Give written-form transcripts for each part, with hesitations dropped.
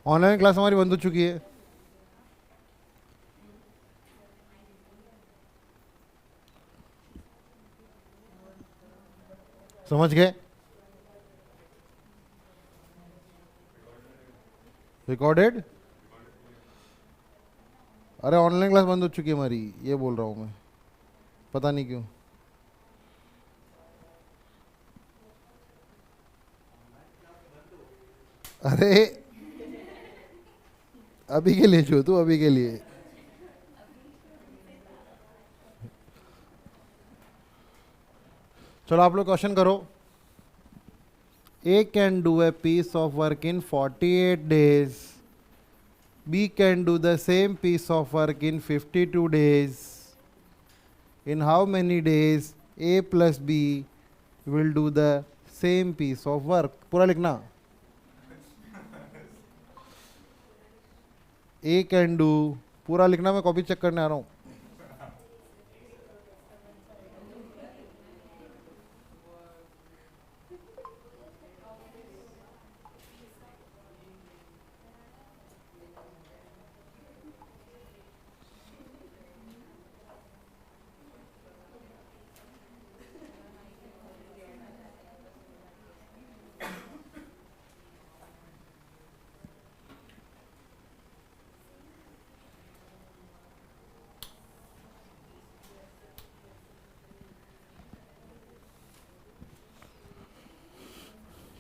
Online class हमारी बंद हो चुकी है। समझ गए? रिकॉर्डेड। अरे ऑनलाइन क्लास बंद हो चुकी है हमारी, ये बोल रहा हूँ मैं, पता नहीं क्यों। अरे अभी के लिए जो तू, अभी के लिए। चलो आप लोग क्वेश्चन करो। A can do a piece of work in 48 days. B can do the same piece of work in 52 days. In how many days A plus B will do the same piece of work? पूरा लिखना। A can do, पूरा लिखना, मैं copy check करने आ रहा हूँ।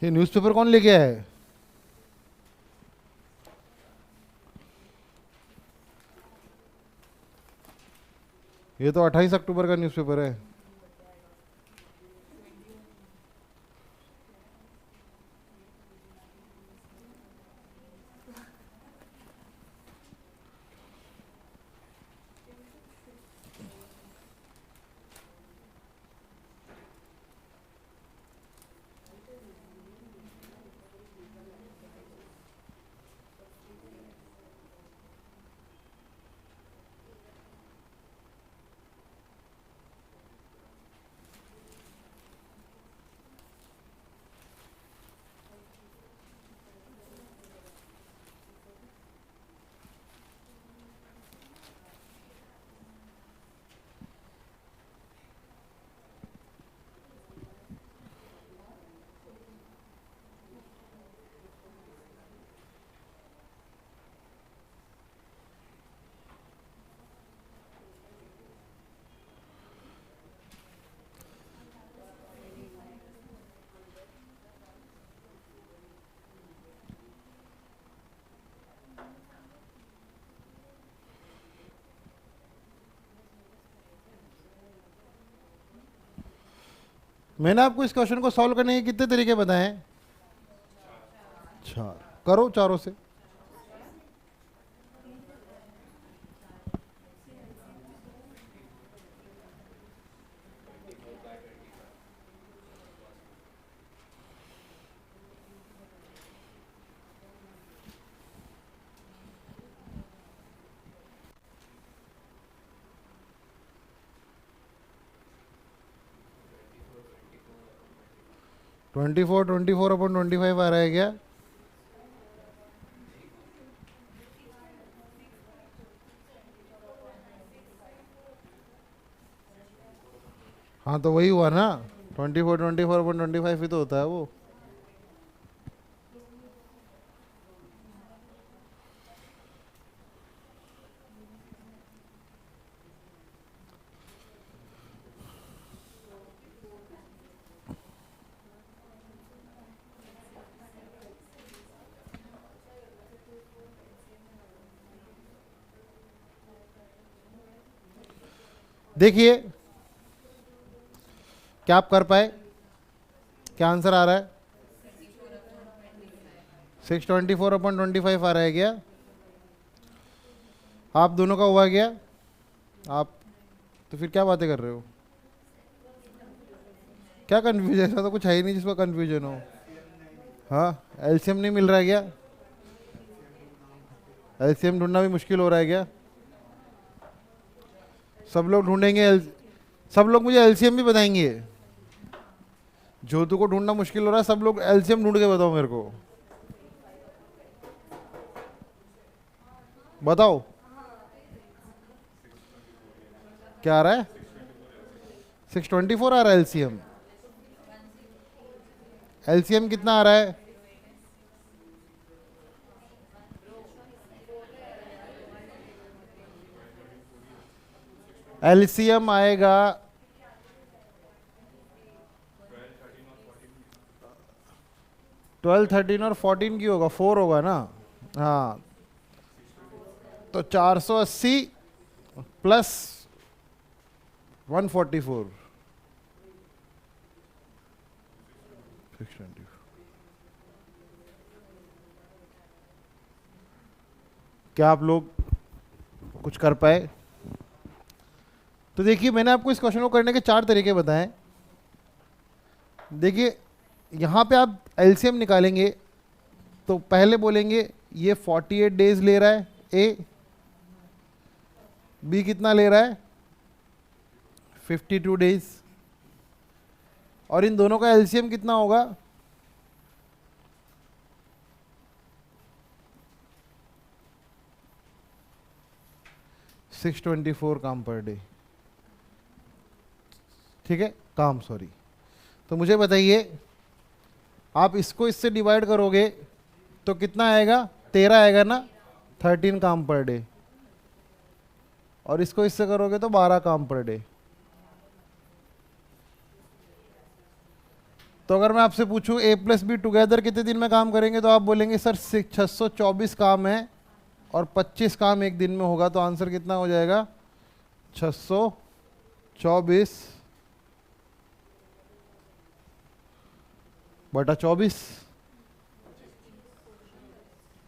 ये newspaper कौन लेके आया है? ये तो 28 अक्टूबर का न्यूज़पेपर है। मैंने आपको इस क्वेश्चन को सॉल्व करने के कितने तरीके बताए हैं? चार। करो चारों से। ट्वेंटी फोर अपॉन 25 आ रहा है क्या? हाँ तो वही हुआ ना, 24 अपॉन 25 ही तो होता है वो। देखिए क्या आप कर पाए? क्या आंसर आ रहा है? 624 अपॉन 25 आ रहा है क्या? आप दोनों का हुआ क्या? आप तो फिर क्या बातें कर रहे हो? क्या कंफ्यूजन? ऐसा तो कुछ है ही नहीं जिसका कंफ्यूजन हो। हाँ, एलसीएम नहीं मिल रहा है क्या? एलसीएम ढूंढना भी मुश्किल हो रहा है क्या? सब लोग ढूंढेंगे सब लोग मुझे एलसीएम भी बताएंगे। ज्योति को ढूंढना मुश्किल हो रहा है, सब लोग एलसीएम ढूंढ के बताओ मेरे को। बताओ क्या आ रहा है? 624 आ रहा है एलसीएम। एलसीएम कितना आ रहा है? एलसीएम आएगा 12, 13 और 14 की होगा, 4 होगा ना। हाँ, तो 480 प्लस 144, 620। क्या आप लोग कुछ कर पाए? तो देखिए, मैंने आपको इस क्वेश्चन को करने के 4 तरीके बताए। देखिए, यहाँ पे आप एलसीएम निकालेंगे तो पहले बोलेंगे ये 48 डेज ले रहा है ए, बी कितना ले रहा है 52 डेज, और इन दोनों का एलसीएम कितना होगा? $624 काम पर डे। ठीक है, काम, सॉरी। तो मुझे बताइए, आप इसको इससे डिवाइड करोगे तो कितना आएगा? 13 आएगा ना, 13 काम पर डे। और इसको इससे करोगे तो 12 काम पर डे। तो अगर मैं आपसे पूछूं ए प्लस बी टुगेदर कितने दिन में काम करेंगे, तो आप बोलेंगे सर 624 काम है और 25 काम एक दिन में होगा। तो आंसर कितना हो जाएगा? 624 बटा 24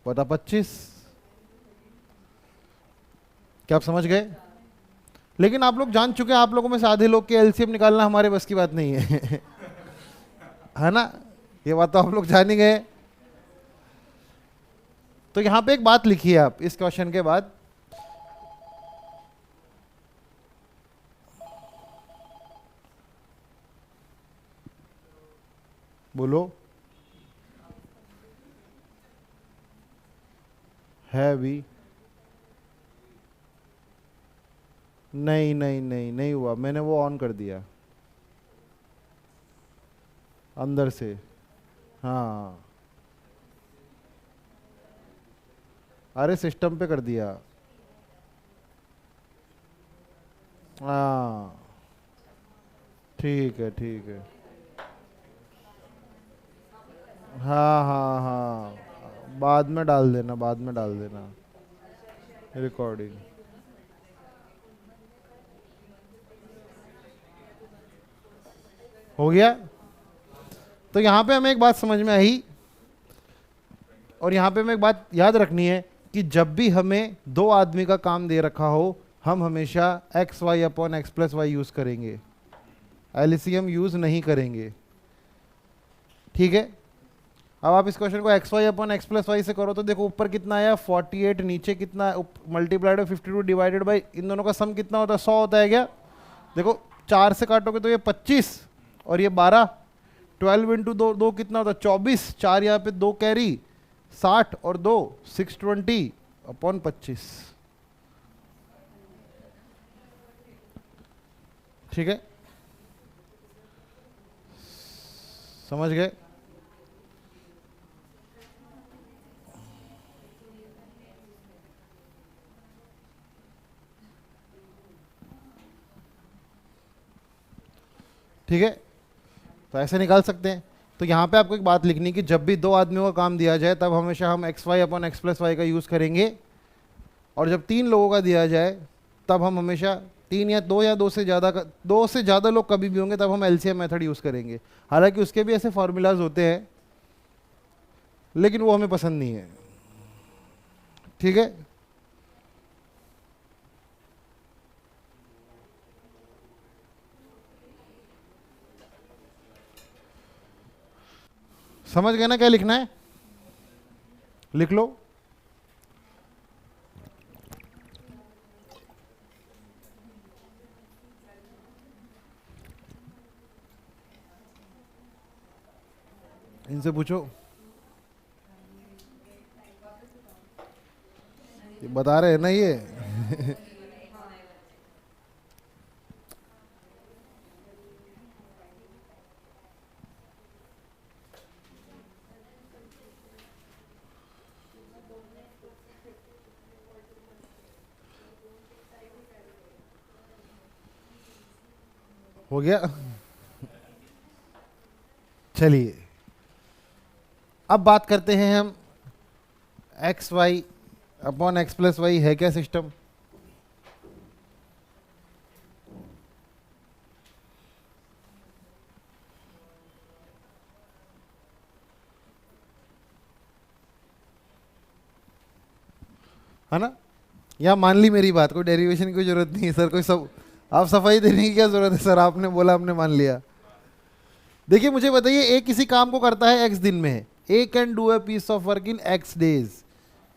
बटा 25। क्या आप समझ गए? लेकिन आप लोग जान चुके हैं, आप लोगों में से आधे लोग के एलसीएम निकालना हमारे बस की बात नहीं है है ना? ये बात तो आप लोग जान ही गए। तो यहां पे एक बात लिखी है आप इस क्वेश्चन के बाद, बोलो, है भी? नहीं नहीं नहीं नहीं हुआ, मैंने वो ऑन कर दिया अंदर से। हाँ, अरे सिस्टम पे कर दिया। हाँ, ठीक है ठीक है। हाँ हाँ हाँ, बाद में डाल देना, बाद में डाल देना रिकॉर्डिंग। हो गया? तो यहाँ पे हमें एक बात समझ में आई, और यहाँ पे हमें एक बात याद रखनी है कि जब भी हमें दो आदमी का काम दे रखा हो, हम हमेशा X Y upon X plus Y use करेंगे, एलसीएम यूज नहीं करेंगे। ठीक है? अब आप इस क्वेश्चन को X Y upon X plus Y से करो तो देखो, ऊपर कितना आया 48, नीचे कितना मल्टीप्लाइड बाई 52 डिवाइडेड बाई इन दोनों का सम कितना होता है? 100 होता है क्या? देखो, 4 से काटोगे तो ये 25 और ये 12, 12 इंटू दो, दो कितना होता है? 24, 4 यहाँ पे 2 कैरी, 60 और 2 620 अपॉन 25। ठीक है, समझ गए? ठीक है, तो ऐसे निकाल सकते हैं। तो यहाँ पे आपको एक बात लिखनी कि जब भी दो आदमियों का काम दिया जाए तब हमेशा हम X Y upon X plus Y का यूज़ करेंगे, और जब 3 लोगों का दिया जाए तब हम हमेशा 3 या दो से ज़्यादा का, 2 से ज़्यादा लोग कभी भी होंगे तब हम एलसीएम मेथड यूज़ करेंगे। हालांकि उसके भी ऐसे फार्मूलाज होते हैं, लेकिन वो हमें पसंद नहीं है। ठीक है, समझ गए ना क्या लिखना है? लिख लो। इनसे पूछो, बता रहे हैं ना ये। हो गया। चलिए अब बात करते हैं हम X Y upon X plus Y है क्या सिस्टम। है ना, या मान ली मेरी बात, कोई डेरिवेशन की कोई जरूरत नहीं है सर, कोई सब आप सफाई देने की क्या जरूरत है सर, आपने बोला हमने मान लिया। देखिए मुझे बताइए, ए किसी काम को करता है एक्स दिन में, A can do a piece of work in x days,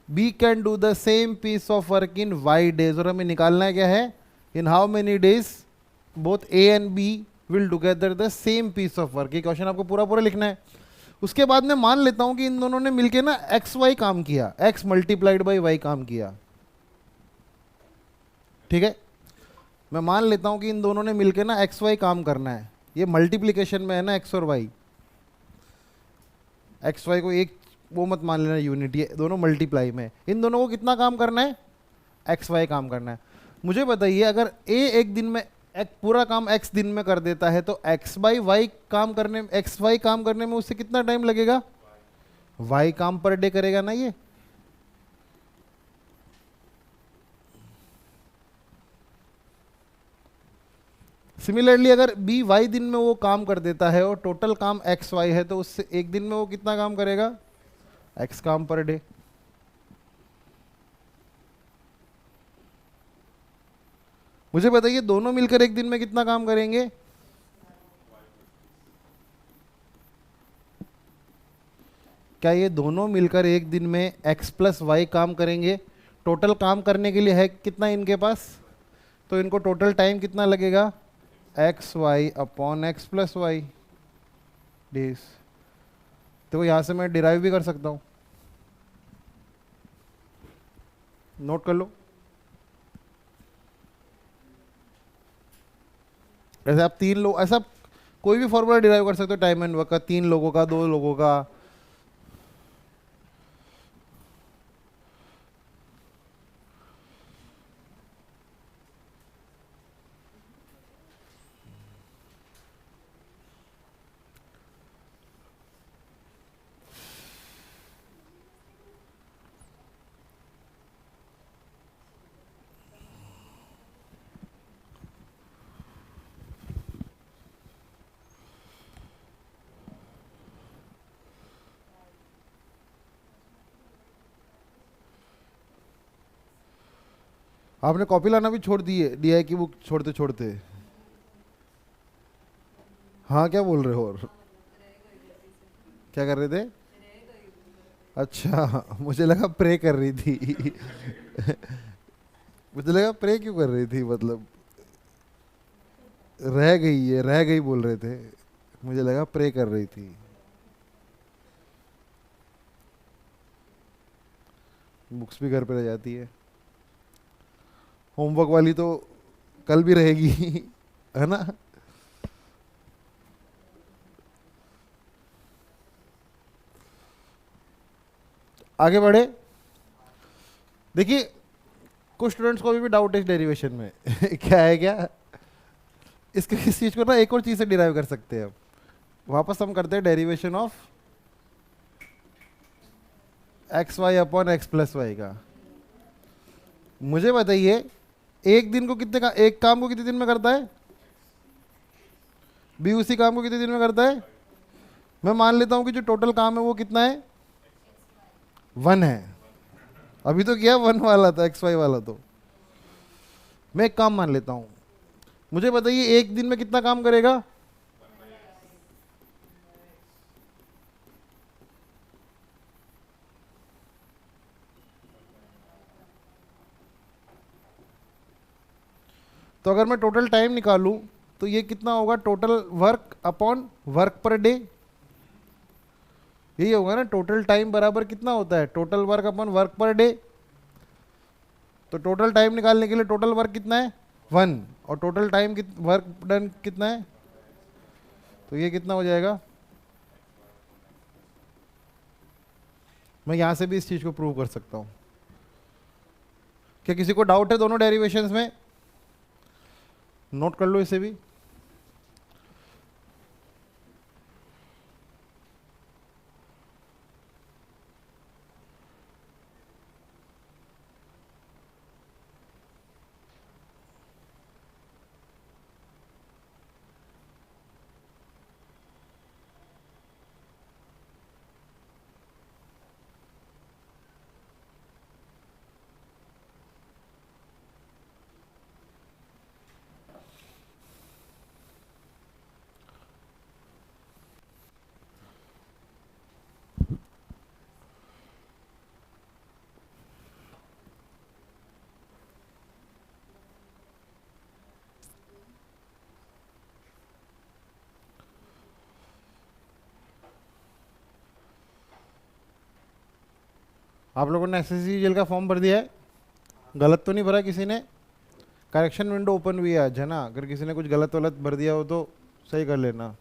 B can do the same piece of work in y days, और हमें निकालना है क्या है, in how many days both A and B will together the same piece of work. ये question आपको पूरा पूरा लिखना है। उसके बाद मैं मान लेता हूं कि इन दोनों ने मिलके ना एक्स वाई काम किया, एक्स मल्टीप्लाइड बाई वाई काम किया, ठीक है। मैं मान लेता हूं कि इन दोनों ने मिलके ना एक्स वाई काम करना है, ये मल्टीप्लीकेशन में है ना एक्स और वाई, एक्स वाई को एक वो मत मान लेना यूनिट, ये दोनों मल्टीप्लाई में, इन दोनों को कितना काम करना है, एक्स वाई काम करना है। मुझे बताइए अगर ए एक दिन में एक पूरा काम एक्स दिन में कर देता है तो एक्स बाई वाई काम करने में, एक्स वाई काम करने में उससे कितना टाइम लगेगा, वाई काम पर डे करेगा ना ये। सिमिलरली अगर बी वाई दिन में वो काम कर देता है और टोटल काम एक्स वाई है तो उससे एक दिन में वो कितना काम करेगा, एक्स काम पर डे। मुझे बताइए दोनों मिलकर एक दिन में कितना काम करेंगे, क्या ये दोनों मिलकर एक दिन में x प्लस वाई काम करेंगे। टोटल काम करने के लिए है कितना इनके पास, तो इनको टोटल टाइम कितना लगेगा, X Y upon X plus Y days. तो यहां से मैं डिराइव भी कर सकता हूं, नोट कर लो। ऐसे आप तीन लोग, ऐसा कोई भी फॉर्मूला डिराइव कर सकते हो टाइम एंड वर्क का, तीन लोगों का, दो लोगों का। आपने कॉपी लाना भी छोड़ दिया है कि बुक छोड़ते छोड़ते। हाँ क्या बोल रहे हो, और क्या कर रहे थे, अच्छा मुझे लगा प्रे कर रही थी। मुझे लगा प्रे क्यों कर रही थी, मतलब रह गई, ये रह गई बोल रहे थे, मुझे लगा प्रे कर रही थी। बुक्स भी घर पे रह जाती है, होमवर्क वाली तो कल भी रहेगी। है ना। आगे बढ़े। देखिए कुछ स्टूडेंट्स को अभी भी डाउट है इस डेरिवेशन में। क्या है क्या, इसके इस चीज को ना एक और चीज से डिराइव कर सकते हैं। अब वापस हम करते हैं derivation of X Y upon X plus Y का। मुझे बताइए एक दिन को कितने का, एक काम को कितने दिन में करता है, बी उसी काम को कितने दिन में करता है। मैं मान लेता हूं कि जो टोटल काम है वो कितना है, 1 है। अभी तो क्या 1 वाला था, एक्स वाई वाला। तो मैं एक काम मान लेता हूं, मुझे बताइए एक दिन में कितना काम करेगा, तो अगर मैं टोटल टाइम निकालूं तो ये कितना होगा, total work upon work per day, यही होगा ना। टोटल टाइम बराबर कितना होता है, total work upon work per day. तो टोटल टाइम निकालने के लिए टोटल वर्क कितना है 1, और टोटल टाइम वर्क डन कितना है, तो ये कितना हो जाएगा। मैं यहां से भी इस चीज को प्रूव कर सकता हूं। क्या किसी को डाउट है दोनों डेरिवेशंस में? नोट कर लो इसे भी। आप लोगों ने एसएससी का फॉर्म भर दिया है? गलत तो नहीं भरा किसी ने? करेक्शन विंडो ओपन हुई है आज, है ना? अगर किसी ने कुछ गलत वलत भर दिया हो तो सही कर लेना।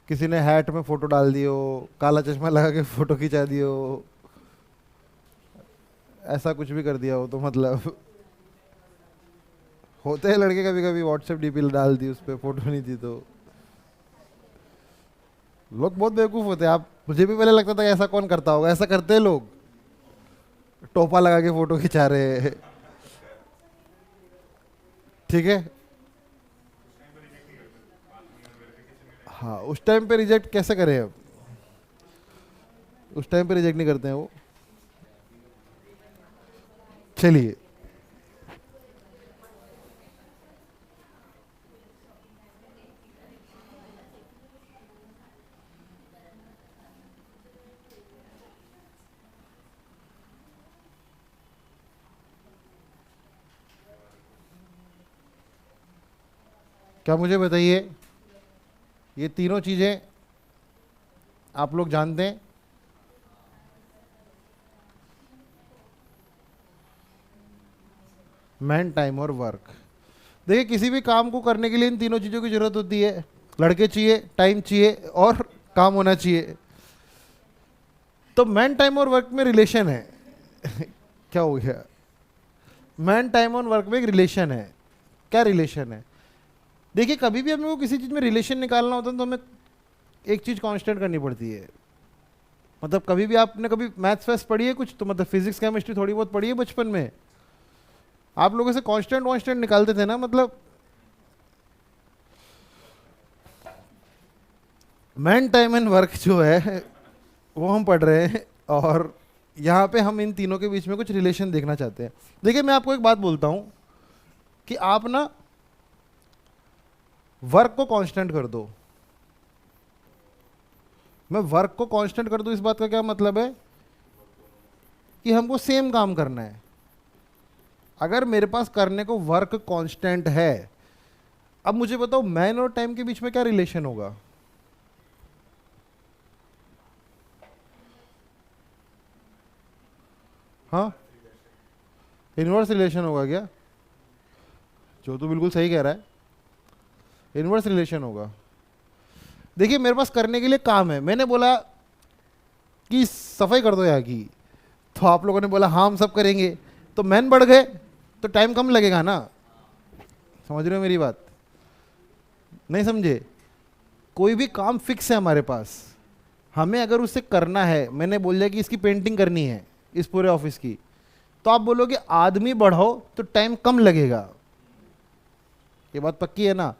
किसी ने हैट में फोटो डाल दियो, काला चश्मा लगा के फोटो खिंचा दियो, ऐसा कुछ भी कर दिया हो तो मतलब होते हैं लड़के कभी कभी व्हाट्सएप डीपी डाल दी, उस पर फोटो नहीं दी, तो लोग बहुत बेवकूफ होते हैं। आप, मुझे भी पहले लगता था कि ऐसा कौन करता होगा, ऐसा करते हैं लोग, टोपा लगा के फोटो खिंचा रहे हैं। ठीक है, हाँ उस टाइम पे रिजेक्ट कैसे करें? अब उस टाइम पे रिजेक्ट नहीं करते हैं वो। चलिए, क्या मुझे बताइए, ये तीनों चीजें आप लोग जानते हैं? मैन, टाइम और वर्क। देखिए, किसी भी काम को करने के लिए इन तीनों चीजों की जरूरत होती है। लड़के चाहिए, टाइम चाहिए और काम होना चाहिए। तो मैन, टाइम और वर्क में रिलेशन है। क्या हो गया? मैन, टाइम और वर्क में एक रिलेशन है। क्या रिलेशन है? देखिए, कभी भी हमें को किसी चीज में रिलेशन निकालना होता है तो हमें एक चीज कांस्टेंट करनी पड़ती है। मतलब कभी भी आपने कभी मैथ्स वैथ्स पढ़ी है कुछ, तो मतलब फिजिक्स केमिस्ट्री थोड़ी बहुत पढ़ी है बचपन में? आप लोगों से कांस्टेंट निकालते थे ना, मतलब मैन, टाइम एंड वर्क जो है वो हम पढ़ रहे हैं, और यहाँ पे हम इन तीनों के बीच में कुछ रिलेशन देखना चाहते हैं। देखिए, मैं आपको एक बात बोलता हूं कि आप ना वर्क को कांस्टेंट कर दो। मैं वर्क को कांस्टेंट कर दूं, इस बात का क्या मतलब है कि हमको सेम काम करना है। अगर मेरे पास करने को वर्क कांस्टेंट है, अब मुझे बताओ मैन और टाइम के बीच में क्या रिलेशन होगा? हाँ, इनवर्स रिलेशन होगा क्या? जो तो बिल्कुल सही कह रहा है, इनवर्स रिलेशन होगा। देखिए, मेरे पास करने के लिए काम है, मैंने बोला कि सफाई कर दो यहाँ की, तो आप लोगों ने बोला हाँ हम सब करेंगे, तो मैन बढ़ गए तो टाइम कम लगेगा ना। समझ रहे हो मेरी बात? नहीं समझे? कोई भी काम फिक्स है हमारे पास, हमें अगर उसे करना है, मैंने बोल दिया कि इसकी पेंटिंग करनी है इस पूरे ऑफिस की, तो आप बोलोगे आदमी बढ़ाओ तो टाइम कम लगेगा। ये बात पक्की है ना?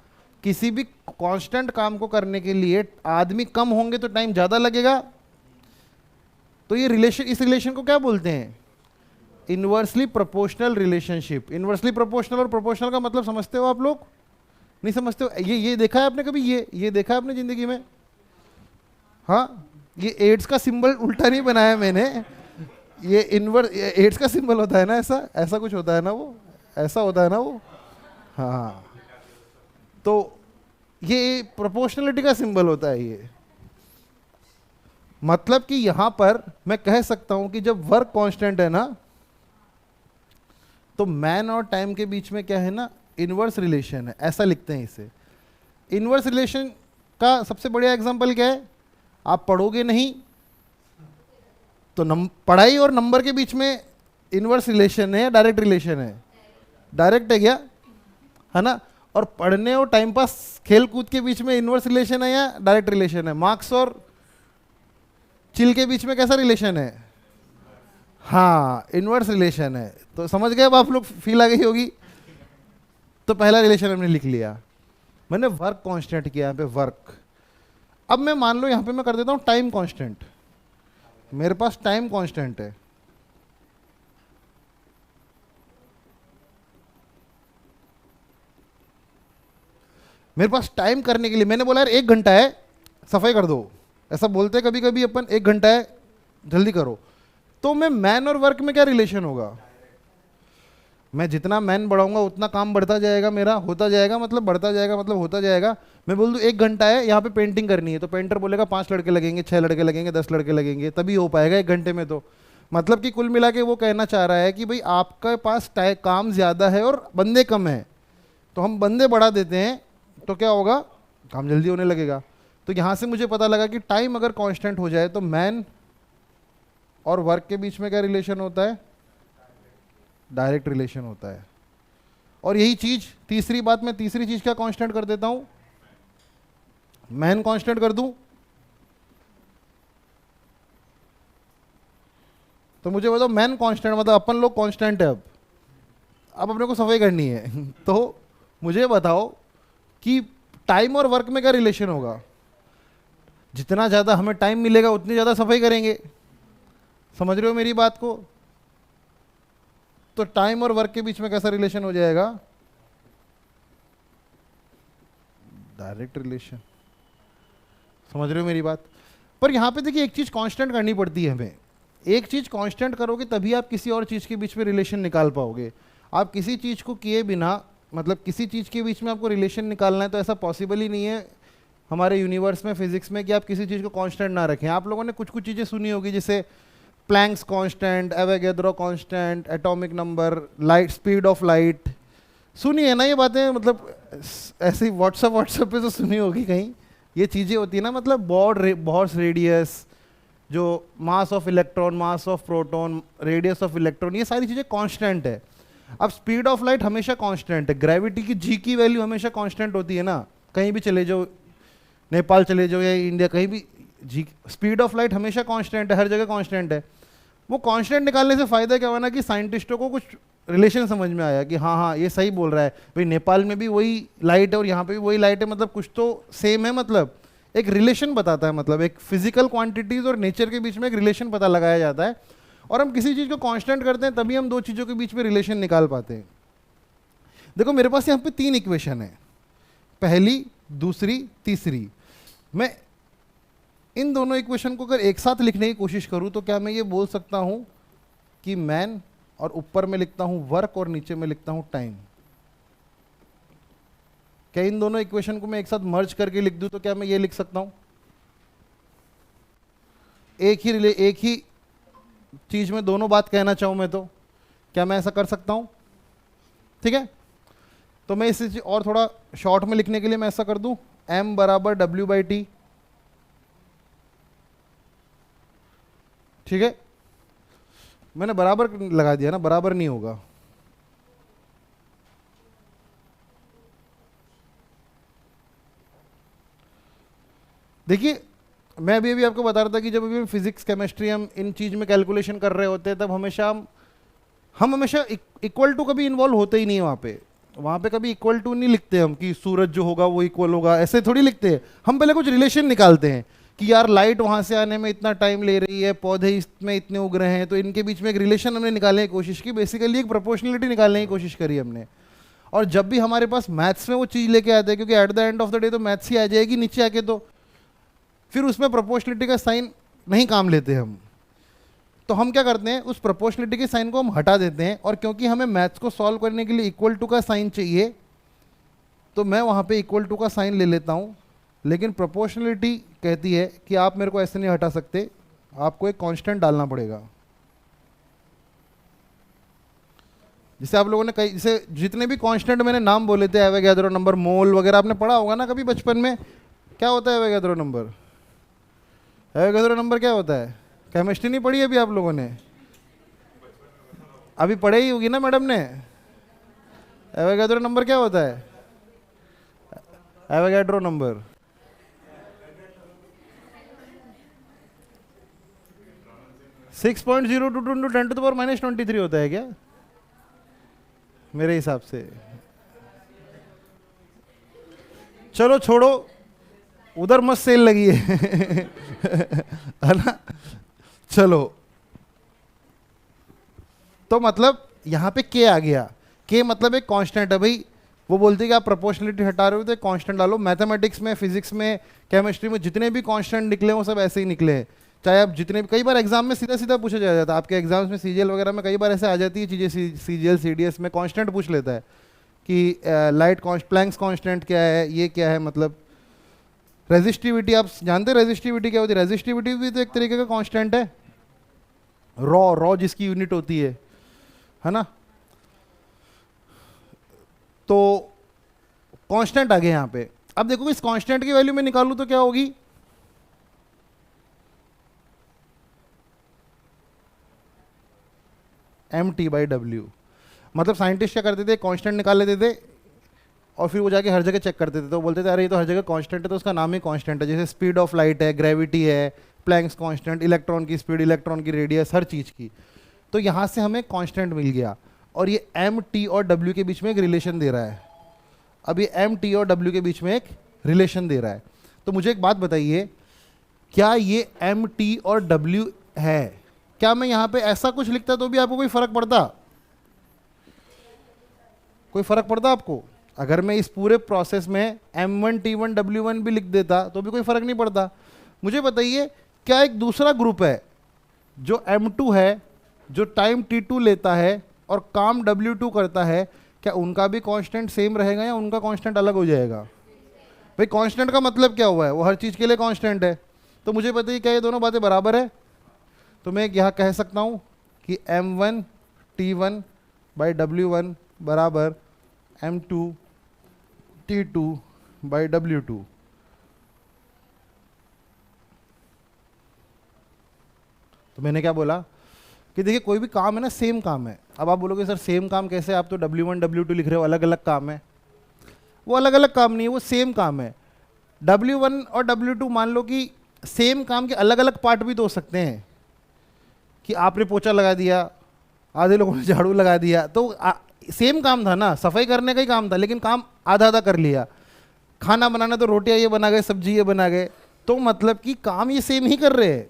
किसी भी कांस्टेंट काम को करने के लिए आदमी कम होंगे तो टाइम ज्यादा लगेगा। तो ये रिलेशन, इस रिलेशन को क्या बोलते हैं? Inversely proportional relationship. Inversely proportional और प्रोपोर्शनल का मतलब समझते हो आप लोग? नहीं समझते हो? ये देखा है आपने कभी? ये देखा है आपने जिंदगी में? हाँ, ये एड्स का सिंबल उल्टा नहीं बनाया मैंने, ये इनवर्स एड्स का सिंबल होता है ना, ऐसा ऐसा कुछ होता है ना, वो ऐसा होता है ना वो। हाँ, तो ये प्रोपोर्शनलिटी का सिंबल होता है ये। मतलब कि यहां पर मैं कह सकता हूं कि जब वर्क कांस्टेंट है ना, तो मैन और टाइम के बीच में क्या है ना, इनवर्स रिलेशन है, ऐसा लिखते हैं इसे। इनवर्स रिलेशन का सबसे बढ़िया एग्जांपल क्या है, आप पढ़ोगे नहीं तो पढ़ाई और नंबर के बीच में इनवर्स रिलेशन है या डायरेक्ट रिलेशन है? डायरेक्ट है क्या, है ना। और पढ़ने और टाइम पास खेल कूद के बीच में इनवर्स रिलेशन है या डायरेक्ट रिलेशन है? मार्क्स और चिल के बीच में कैसा रिलेशन है? हाँ, इनवर्स रिलेशन है। तो समझ गए अब आप लोग, फील आ गई होगी। तो पहला रिलेशन हमने लिख लिया, मैंने वर्क कांस्टेंट किया यहाँ पे, वर्क। अब मैं मान लो यहाँ पे मैं कर देता हूँ टाइम कांस्टेंट। मेरे पास टाइम कांस्टेंट है, मेरे पास टाइम करने के लिए मैंने बोला यार 1 घंटा है, सफाई कर दो। ऐसा बोलते हैं कभी कभी अपन, 1 घंटा है जल्दी करो। तो मैं मैन और वर्क में क्या रिलेशन होगा? मैं जितना मैन बढ़ाऊंगा उतना काम बढ़ता जाएगा, मेरा होता जाएगा, मतलब बढ़ता जाएगा, मतलब होता जाएगा। मैं बोल दूं 1 घंटा है, यहाँ पे पेंटिंग करनी है, तो पेंटर बोलेगा 5 लड़के लगेंगे, 6 लड़के लगेंगे, 10 लड़के लगेंगे, तभी हो पाएगा 1 घंटे में। तो मतलब कि कुल मिला के वो कहना चाह रहा है कि भाई आपके पास काम ज़्यादा है और बंदे कम है, तो हम बंदे बढ़ा देते हैं, तो क्या होगा, काम जल्दी होने लगेगा। तो यहाँ से मुझे पता लगा कि टाइम अगर कांस्टेंट हो जाए तो मैन और वर्क के बीच में क्या रिलेशन होता है? डायरेक्ट रिलेशन होता है। और यही चीज, तीसरी बात, मैं तीसरी चीज क्या कांस्टेंट कर देता हूं? मैन कांस्टेंट कर दूं, तो मुझे बताओ मैन कांस्टेंट मतलब अपन लोग कांस्टेंट है। अब अपने को सफाई करनी है तो मुझे बताओ कि टाइम और वर्क में क्या रिलेशन होगा? जितना ज़्यादा हमें टाइम मिलेगा उतनी ज़्यादा सफाई करेंगे। समझ रहे हो मेरी बात को? तो टाइम और वर्क के बीच में कैसा रिलेशन हो जाएगा? Direct relation. समझ रहे हो मेरी बात? पर यहां पे देखिए एक चीज कांस्टेंट करनी पड़ती है हमें। एक चीज कांस्टेंट करोगे तभी आप किसी और चीज के बीच में रिलेशन निकाल पाओगे। आप किसी चीज को किए बिना, मतलब किसी चीज के बीच में आपको रिलेशन निकालना है, तो ऐसा पॉसिबल ही नहीं है हमारे यूनिवर्स में, फिजिक्स में, कि आप किसी चीज को कांस्टेंट ना रखें। आप लोगों ने कुछ कुछ चीजें सुनी होगी, जैसे Planck's constant, Avogadro constant, atomic number, light, speed of light. सुनी है ना ये बातें? मतलब ऐसी व्हाट्सएप पे तो सुनी होगी कहीं। ये चीज़ें होती है ना, मतलब बॉर्स रेडियस, जो mass of electron, mass of proton, radius of electron, ये सारी चीज़ें कांस्टेंट है। अब स्पीड ऑफ लाइट हमेशा कांस्टेंट है, ग्रेविटी की जी की वैल्यू हमेशा कांस्टेंट होती है ना। कहीं भी चले जाओ, नेपाल चले जाओ या इंडिया, कहीं भी जी स्पीड ऑफ लाइट हमेशा कांस्टेंट है, हर जगह कांस्टेंट है। वो कांस्टेंट निकालने से फायदा क्या हुआ ना, कि साइंटिस्टों को कुछ रिलेशन समझ में आया कि हाँ हाँ ये सही बोल रहा है भाई, नेपाल में भी वही लाइट है और यहाँ पे भी वही लाइट है, मतलब कुछ तो सेम है, मतलब एक रिलेशन बताता है, मतलब एक फिजिकल क्वांटिटीज और नेचर के बीच में एक रिलेशन पता लगाया जाता है। और हम किसी चीज़ को कांस्टेंट करते हैं तभी हम दो चीज़ों के बीच में रिलेशन निकाल पाते हैं। देखो मेरे पास यहाँ पे 3 इक्वेशन है, पहली, दूसरी, तीसरी। मैं इन दोनों इक्वेशन को अगर एक साथ लिखने की कोशिश करूं तो क्या मैं ये बोल सकता हूं कि मैन, और ऊपर में लिखता हूं वर्क और नीचे में लिखता हूं टाइम? क्या इन दोनों इक्वेशन को मैं एक साथ मर्ज करके लिख दूं तो क्या मैं ये लिख सकता हूं? एक ही चीज में दोनों बात कहना चाहूं मैं, तो क्या मैं ऐसा कर सकता हूं? ठीक है, तो मैं इसे और थोड़ा शॉर्ट में लिखने के लिए मैं ऐसा कर दूं, m बराबर W/T। ठीक है, मैंने बराबर लगा दिया ना, बराबर नहीं होगा। देखिए मैं अभी आपको बता रहा था कि जब अभी फिजिक्स, केमिस्ट्री, हम इन चीज में कैलकुलेशन कर रहे होते हैं, तब हमेशा हम हमेशा इक्वल टू कभी इन्वॉल्व होते ही नहीं है। वहाँ पे कभी इक्वल टू नहीं लिखते हम कि सूरज जो होगा वो इक्वल होगा, ऐसे थोड़ी लिखते हैं। हम पहले कुछ रिलेशन निकालते हैं कि यार लाइट वहाँ से आने में इतना टाइम ले रही है, पौधे इसमें इतने उग रहे हैं, तो इनके बीच में एक रिलेशन हमने निकालने की कोशिश की, बेसिकली एक प्रोपोर्शनलिटी निकालने की कोशिश करी हमने। और जब भी हमारे पास मैथ्स में वो चीज़ लेके आते हैं, क्योंकि at the end of the day तो मैथ्स ही आ जाएगी नीचे आके, तो फिर उसमें प्रोपोर्शनलिटी का साइन नहीं काम लेते हम। तो हम क्या करते हैं, उस प्रोपोर्शनलिटी के साइन को हम हटा देते हैं, और क्योंकि हमें मैथ्स को सॉल्व करने के लिए इक्वल टू का साइन चाहिए, तो मैं वहाँ पे इक्वल टू का साइन ले लेता हूँ। लेकिन प्रोपोर्शनलिटी कहती है कि आप मेरे को ऐसे नहीं हटा सकते, आपको एक कांस्टेंट डालना पड़ेगा। जैसे आप लोगों ने कई, जैसे जितने भी कांस्टेंट मैंने नाम बोले थे, एवोगैड्रो नंबर, मोल वगैरह, आपने पढ़ा होगा ना कभी बचपन में। क्या होता है एवोगैड्रो नंबर? एवोगैड्रो नंबर क्या होता है? केमिस्ट्री नहीं पढ़ी अभी आप लोगों ने? अभी पढ़े ही होगी ना मैडम ने। एवोगैड्रो नंबर क्या होता है? एवोगैड्रो नंबर 6.02 इंटू 10⁻³ होता है क्या, मेरे हिसाब से? चलो छोड़ो, उधर मत सेल लगी है है ना। चलो, तो मतलब यहां पे के आ गया। के मतलब एक कांस्टेंट है भाई। वो बोलते हैं कि आप प्रोपोर्शनलिटी हटा रहे हो तो कांस्टेंट डालो। मैथमेटिक्स में, फिजिक्स में, केमिस्ट्री में जितने भी कांस्टेंट निकले वो सब ऐसे ही निकले हैं। चाहे आप जितने भी, कई बार एग्जाम में सीधा सीधा पूछा जाता है, आपके एग्जाम्स में सीजीएल वगैरह में कई बार ऐसे आ जाती है चीज़ें, सीजीएल सीडीएस में कांस्टेंट पूछ लेता है कि लाइट प्लैंक्स कांस्टेंट क्या है, ये क्या है, मतलब रेजिस्टिविटी। आप जानते हैं रेजिस्टिविटी क्या होती है? रेजिस्टिविटी भी तो एक तरीके का कांस्टेंट है, रॉ रॉ जिसकी यूनिट होती है ना। तो कांस्टेंट आ गए यहां पे। अब देखो इस कांस्टेंट की वैल्यू मैं निकालूं तो क्या होगी? mT/w। मतलब साइंटिस्ट क्या करते थे, कांस्टेंट निकाल लेते थे और फिर वो जाके हर जगह चेक करते थे, तो बोलते थे अरे ये तो हर जगह कांस्टेंट है, तो उसका नाम ही कांस्टेंट है। जैसे स्पीड ऑफ लाइट है, ग्रेविटी है, प्लैंक्स कांस्टेंट, इलेक्ट्रॉन की स्पीड, इलेक्ट्रॉन की रेडियस, हर चीज़ की। तो यहाँ से हमें कांस्टेंट मिल गया और ये m t और w के बीच में एक रिलेशन दे रहा है। अब ये m t और w के बीच में एक रिलेशन दे रहा है। तो मुझे एक बात बताइए, क्या ये m t और w है? क्या मैं यहाँ पे ऐसा कुछ लिखता तो भी आपको कोई फर्क पड़ता? कोई फर्क पड़ता आपको? अगर मैं इस पूरे प्रोसेस में m1t1w1 भी लिख देता तो भी कोई फर्क नहीं पड़ता। मुझे बताइए, क्या एक दूसरा ग्रुप है जो m2 है, जो टाइम t2 लेता है और काम w2 करता है, क्या उनका भी कांस्टेंट सेम रहेगा या उनका कांस्टेंट अलग हो जाएगा? भाई कांस्टेंट का मतलब क्या हुआ है? वो हर चीज़ के लिए कांस्टेंट है। तो मुझे बताइए, क्या ये दोनों बातें बराबर है? तो मैं यहाँ कह सकता हूँ कि m1t1/w1 बराबर m2t2/w2। तो मैंने क्या बोला कि देखिए कोई भी काम है ना, सेम काम है। अब आप बोलोगे सर सेम काम कैसे, आप तो w1 w2 लिख रहे हो, अलग अलग काम है। वो अलग अलग काम नहीं है, वो सेम काम है। w1 और w2 मान लो कि सेम काम के अलग अलग पार्ट भी तो हो सकते हैं, कि आपने पोछा लगा दिया, आधे लोगों ने झाड़ू लगा दिया, तो सेम काम था ना, सफाई करने का ही काम था, लेकिन काम आधा आधा कर लिया। खाना बनाना तो रोटियां ये बना गए, सब्जी ये बना गए, तो मतलब कि काम ये सेम ही कर रहे हैं।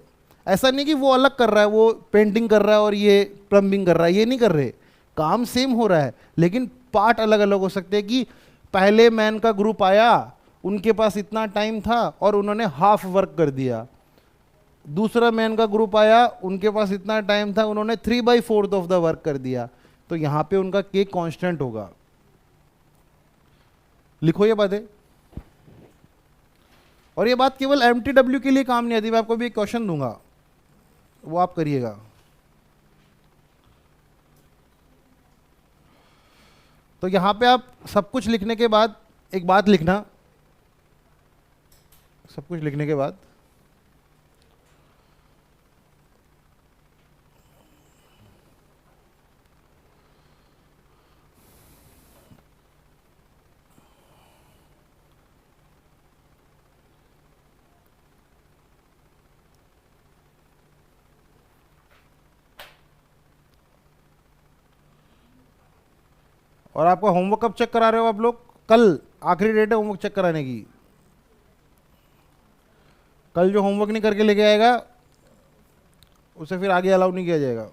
ऐसा नहीं कि वो अलग कर रहा है, वो पेंटिंग कर रहा है और ये प्लम्बिंग कर रहा है, ये नहीं कर रहे। काम सेम हो रहा है लेकिन पार्ट अलग अलग हो सकते हैं। कि पहले मैन का ग्रुप आया, उनके पास इतना टाइम था और उन्होंने हाफ वर्क कर दिया। दूसरा मैन का ग्रुप आया, उनके पास इतना टाइम था, उन्होंने 3/4 ऑफ द वर्क कर दिया। तो यहां पे उनका के कांस्टेंट होगा। लिखो ये बातें। और ये बात केवल mtw के लिए काम नहीं आती, मैं आपको भी एक क्वेश्चन दूंगा, वो आप करिएगा। तो यहां पे आप सब कुछ लिखने के बाद एक बात लिखना, सब कुछ लिखने के बाद और आपका होमवर्क कब चेक करा रहे हो आप लोग? कल आखिरी डेट है होमवर्क चेक कराने की। कल जो होमवर्क नहीं करके लेके आएगा उसे फिर आगे अलाउ नहीं किया जाएगा।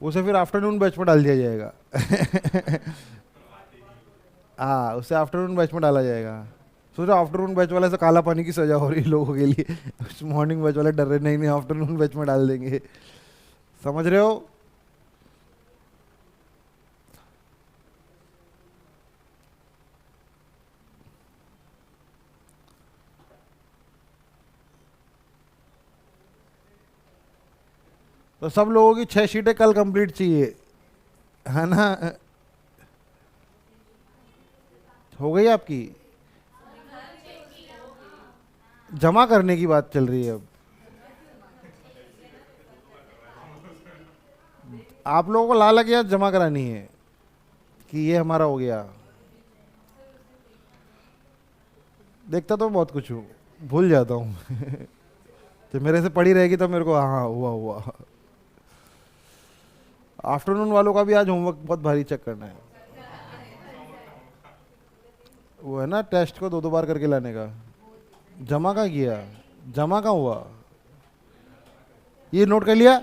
उसे फिर आफ्टरनून बैच में डाल दिया जाएगा हाँ, उसे आफ्टरनून बैच में डाला जाएगा। सोचो आफ्टरनून बैच वाले से काला पानी की सजा हो रही है लोगों के लिए मॉर्निंग बैच वाले डर रहे, नहीं नहीं आफ्टरनून बैच में डाल देंगे। समझ रहे हो? तो सब लोगों की 6 शीटें कल कंप्लीट चाहिए, है ना? हो गई आपकी? जमा करने की बात चल रही है अब। आप लोगों को ला लगे जमा करानी है कि ये हमारा हो गया। देखता तो बहुत कुछ हूँ, भूल जाता हूँ। तो मेरे से पड़ी रहेगी तो मेरे को हाँ हुआ हुआ। आफ्टरनून वालों का भी आज होमवर्क बहुत भारी चेक करना है। वो है ना, टेस्ट को 2 2 बार करके लाने का। जमा का किया? जमा का हुआ? ये नोट कर लिया?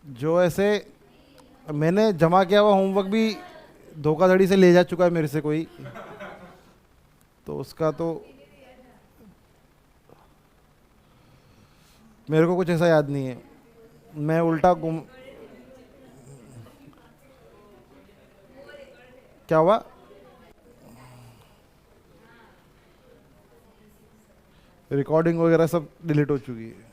जो ऐसे मैंने जमा किया हुआ होमवर्क भी धोखाधड़ी से ले जा चुका है मेरे से कोई, तो उसका तो मेरे को कुछ ऐसा याद नहीं है। मैं उल्टा गुम। क्या हुआ? रिकॉर्डिंग वगैरह सब डिलीट हो चुकी है।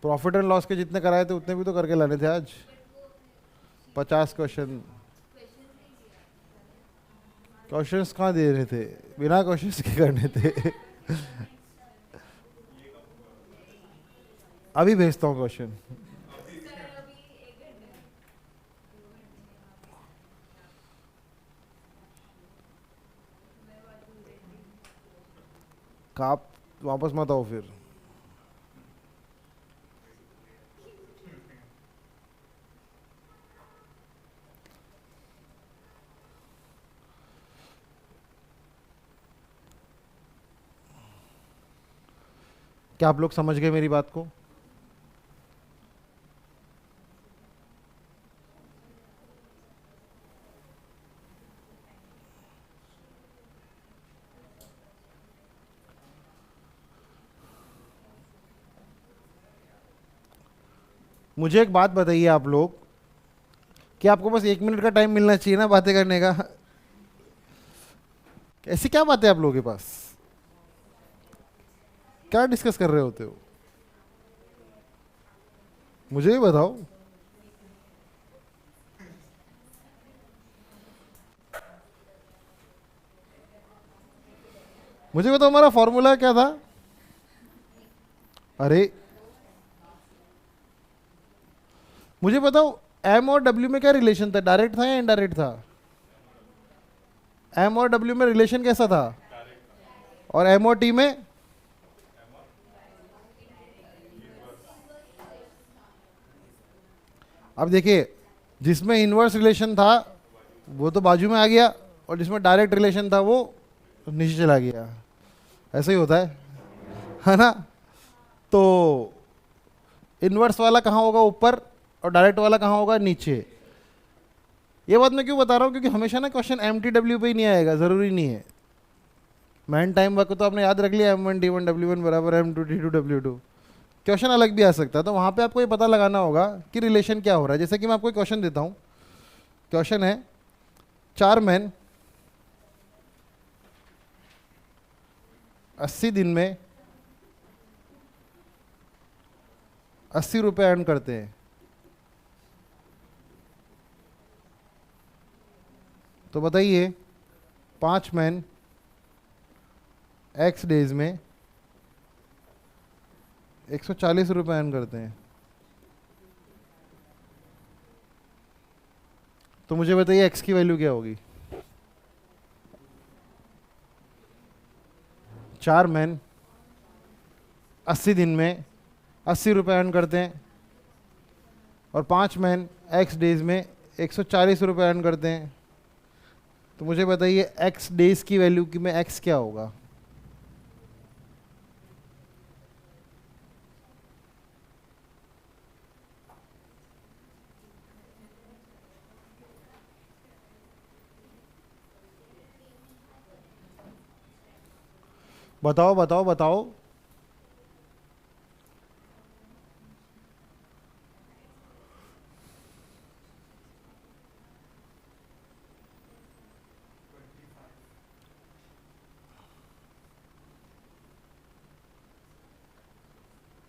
प्रॉफिट एंड लॉस के जितने कराए थे उतने भी तो करके लाने थे आज। 50 क्वेश्चन। क्वेश्चंस कहाँ दे रहे थे? बिना क्वेश्चंस के करने थे। अभी भेजता हूँ क्वेश्चन। आप वापस मत आओ फिर। क्या आप लोग समझ गए मेरी बात को? मुझे एक बात बताइए आप लोग, कि आपको बस 1 मिनट का टाइम मिलना चाहिए ना बातें करने का। ऐसी क्या बातें आप लोगों के पास? क्या डिस्कस कर रहे होते हो? मुझे भी बताओ। मुझे बताओ हमारा फॉर्मूला क्या था? अरे मुझे बताओ, एम और डब्ल्यू में क्या रिलेशन था? डायरेक्ट था या इनडायरेक्ट था? एम और डब्ल्यू में रिलेशन कैसा था? और एम और टी में? अब देखिए, जिसमें इनवर्स रिलेशन था वो तो बाजू में आ गया, और जिसमें डायरेक्ट रिलेशन था वो नीचे चला गया। ऐसा ही होता है ना? तो इनवर्स वाला कहाँ होगा? ऊपर। और डायरेक्ट वाला कहाँ होगा? नीचे। ये बात मैं क्यों बता रहा हूँ? क्योंकि हमेशा ना क्वेश्चन एम टी डब्ल्यू पे ही नहीं आएगा, ज़रूरी नहीं है। मैन टाइम वर्क तो आपने याद रख लिया, M1 D1 W1 बराबर M2 D2 W2। क्वेश्चन अलग भी आ सकता है, तो वहाँ पे आपको ये पता लगाना होगा कि रिलेशन क्या हो रहा है। जैसे कि मैं आपको एक क्वेश्चन देता हूँ। क्वेश्चन है, 4 मैन 80 दिन में 80 रुपये अर्न करते हैं। तो बताइए, 5 मैन एक्स डेज में 140 रुपये अर्न करते हैं। तो मुझे बताइए एक्स की वैल्यू क्या होगी? 4 मैन 80 दिन में 80 रुपये अर्न करते हैं, और 5 मैन एक्स डेज में 140 रुपये अर्न करते हैं। तो मुझे बताइए एक्स डेज की वैल्यू की में एक्स क्या होगा? बताओ बताओ बताओ।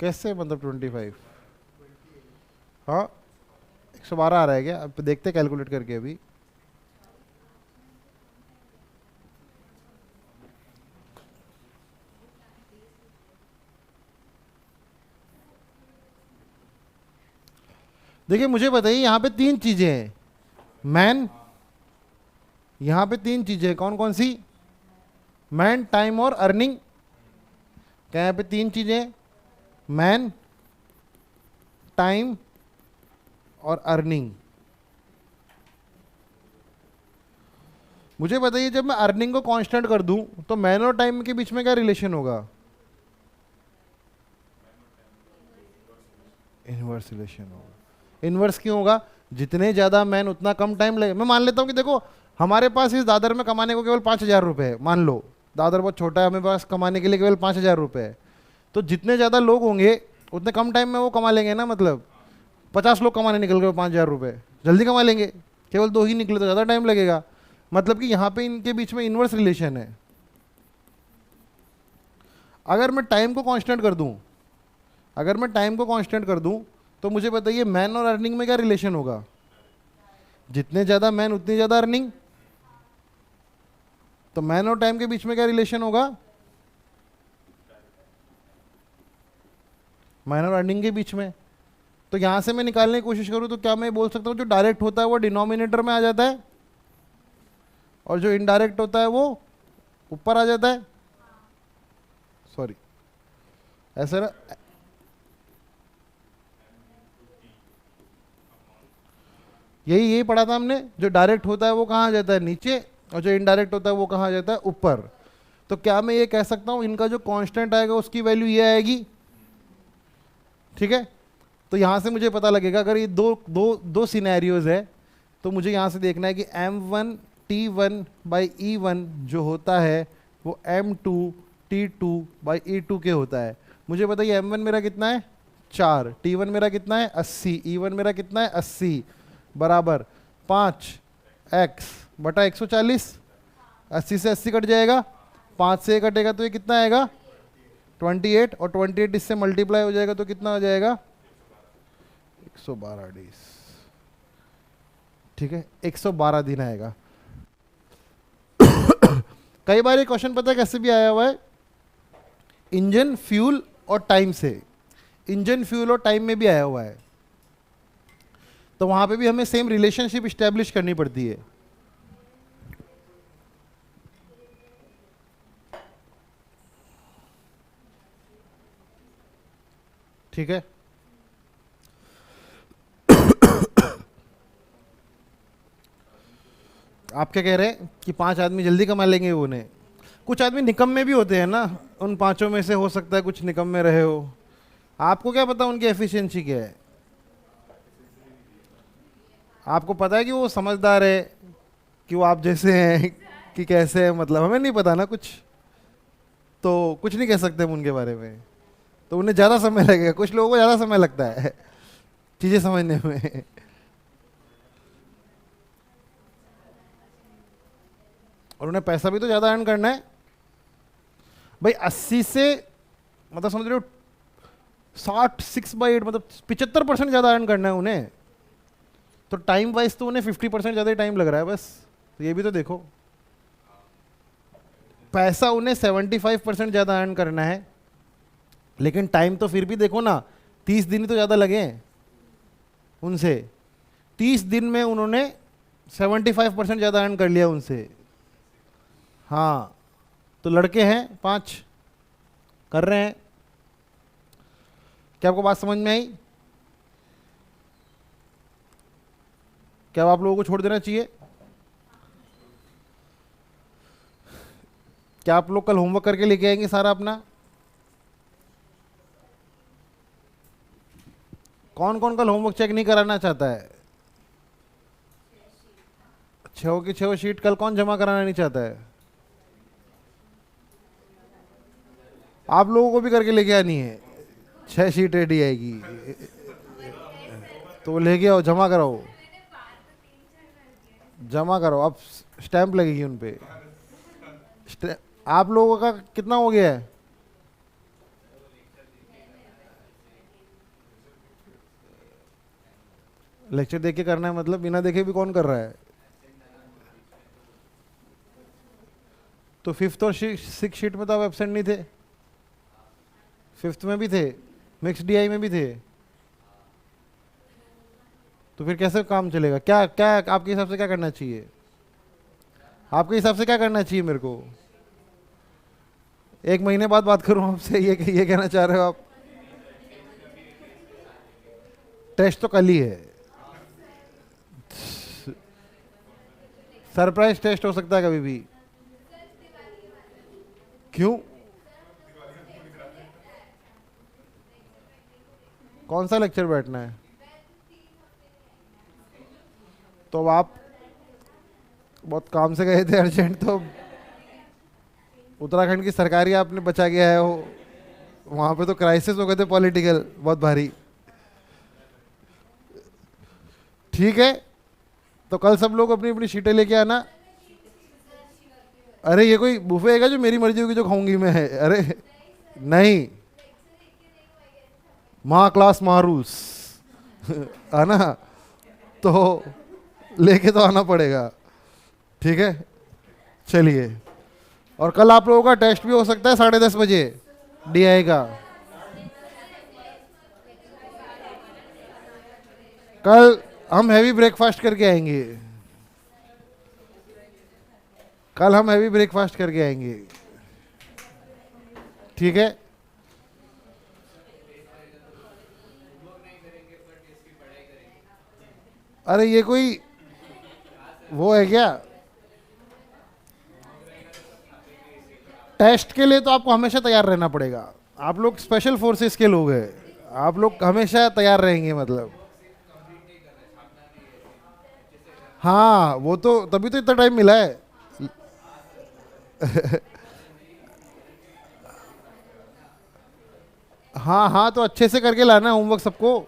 कैसे मतलब 25? हाँ 112 आ रहा है क्या? अब देखते कैलकुलेट करके अभी। देखिए मुझे बताइए, यहाँ पे 3 चीजें हैं मैन, यहाँ पे 3 चीजें कौन कौन सी? मैन, टाइम और अर्निंग। क्या यहाँ पे 3 चीजें? मैन, टाइम और अर्निंग। मुझे बताइए जब मैं अर्निंग को कांस्टेंट कर दूं तो मैन और टाइम के बीच में क्या रिलेशन होगा? इनवर्स रिलेशन होगा। इनवर्स क्यों होगा? जितने ज्यादा मैन उतना कम टाइम लगे। मैं मान लेता हूं कि देखो हमारे पास इस दादर में कमाने को केवल 5,000 रुपए है, मान लो दादर बहुत छोटा है, हमें पास कमाने के लिए केवल 5,000 रुपए है। तो जितने ज्यादा लोग होंगे उतने कम टाइम में वो कमा लेंगे ना। मतलब 50 लोग कमाने निकल गए 5,000 रुपए, जल्दी कमा लेंगे। केवल 2 ही निकले तो ज़्यादा टाइम लगेगा। मतलब कि यहाँ पे इनके बीच में इनवर्स रिलेशन है। अगर मैं टाइम को कांस्टेंट कर दूं, अगर मैं टाइम को कांस्टेंट कर दूं तो मुझे बताइए मैन और अर्निंग में क्या रिलेशन होगा? जितने ज़्यादा मैन उतनी ज़्यादा अर्निंग। तो मैन और टाइम के बीच में क्या रिलेशन होगा? मैन और अर्निंग के बीच में। तो यहां से मैं निकालने की कोशिश करूं तो क्या मैं बोल सकता हूं जो डायरेक्ट होता है वो डिनोमिनेटर में आ जाता है और जो इनडायरेक्ट होता है वो ऊपर आ जाता है। सॉरी ऐसा ना, यही पढ़ा था हमने। जो डायरेक्ट होता है वो कहाँ आ जाता है? नीचे। और जो इनडायरेक्ट होता है वो कहाँ आ जाता है? ऊपर। तो क्या मैं ये कह सकता हूं इनका जो कांस्टेंट आएगा उसकी वैल्यू ये आएगी? ठीक है। तो यहां से मुझे पता लगेगा अगर ये दो सिनेरियोज है तो मुझे यहां से देखना है कि m1 t1 बाई e1 जो होता है वो m2 t2 बाई e2 के होता है। मुझे बताइए m1 मेरा कितना है? 4, t1 मेरा कितना है? 80, e1 मेरा कितना है? 80 बराबर 5x बटा 140। 80 से 80 कट जाएगा, 5 से 1 कटेगा तो ये कितना आएगा? 28। और 28 इससे मल्टीप्लाई हो जाएगा तो कितना हो जाएगा? 112 डेज। ठीक है, 112 दिन आएगा। कई बार ये क्वेश्चन पता है कैसे भी आया हुआ है? इंजन, फ्यूल और टाइम से। इंजन, फ्यूल और टाइम में भी आया हुआ है। तो वहां पे भी हमें सेम रिलेशनशिप स्टैब्लिश करनी पड़ती है। ठीक है। आप क्या कह रहे हैं कि 5 आदमी जल्दी कमा लेंगे? उन्हें कुछ आदमी निकम्मे भी होते हैं ना, उन 5 में से हो सकता है कुछ निकम्मे रहे हो। आपको क्या पता उनकी एफिशिएंसी क्या है? आपको पता है कि वो समझदार है कि वो आप जैसे हैं कि कैसे है? मतलब हमें नहीं पता ना कुछ, तो कुछ नहीं कह सकते हम उनके बारे में। तो उन्हें ज़्यादा समय लगेगा, कुछ लोगों को ज़्यादा समय लगता है चीज़ें समझने में। और उन्हें पैसा भी तो ज़्यादा अर्न करना है भाई। 80 से मतलब समझ रहे हो 60 6/8 मतलब 75% ज़्यादा अर्न करना है उन्हें। तो टाइम वाइज तो उन्हें 50% ज़्यादा ही टाइम लग रहा है बस। तो ये भी तो देखो, पैसा उन्हें 75% ज़्यादा अर्न करना है, लेकिन टाइम तो फिर भी देखो ना 30 दिन ही तो ज़्यादा लगे हैं उनसे। 30 दिन में उन्होंने 75% ज़्यादा अर्न कर लिया उनसे। हाँ, तो लड़के हैं 5 कर रहे हैं। क्या आपको बात समझ में आई? क्या आप लोगों को छोड़ देना चाहिए? क्या आप लोग कल होमवर्क करके लेके आएंगे सारा अपना? कौन कौन कल होमवर्क चेक नहीं कराना चाहता है? 6 की 6 शीट कल कौन जमा कराना नहीं चाहता है? आप लोगों को भी करके लेके आनी है। 6 शीट रेडी आएगी तो लेके आओ, जमा कराओ, जमा करो। अब स्टैंप लगेगी उन पे। आप लोगों का कितना हो गया है? लेक्चर देख के करना है मतलब बिना देखे भी कौन कर रहा है? तो फिफ्थ और सिक्स शीट में तो आप एब्सेंट नहीं थे, फिफ्थ में भी थे, मिक्स डीआई में भी थे, तो फिर कैसे काम चलेगा? क्या क्या आपके हिसाब से क्या करना चाहिए? आपके हिसाब से क्या करना चाहिए मेरे को? एक महीने बाद बात करूं आपसे, ये कहना चाह रहे हो आप? टेस्ट तो कल ही है, सरप्राइज टेस्ट हो सकता है कभी भी। क्यों? कौन सा लेक्चर बैठना है? तो अब आप बहुत काम से गए थे अर्जेंट, तो उत्तराखंड की सरकारी आपने बचा के आए हो, वहां पे तो क्राइसिस हो गए थे पॉलिटिकल बहुत भारी। ठीक है, तो कल सब लोग अपनी अपनी शीटें लेके आना। अरे ये कोई बुफे है क्या जो मेरी मर्जी होगी जो खाऊंगी मैं? अरे नहीं, माँ क्लास माँ रूल्स है ना, तो लेके तो आना पड़ेगा। ठीक है, चलिए। और कल आप लोगों का टेस्ट भी हो सकता है 10:30 बजे डीआई का। कल हम हैवी ब्रेकफास्ट करके आएंगे, कल हम हैवी ब्रेकफास्ट करके आएंगे। ठीक है, अरे ये कोई वो है क्या? टेस्ट के लिए तो आपको हमेशा तैयार रहना पड़ेगा। आप लोग स्पेशल फोर्सेस के लोग हैं, आप लोग हमेशा तैयार रहेंगे मतलब। हाँ वो तो तभी तो इतना टाइम मिला है। हाँ हाँ, तो अच्छे से करके लाना होमवर्क सबको।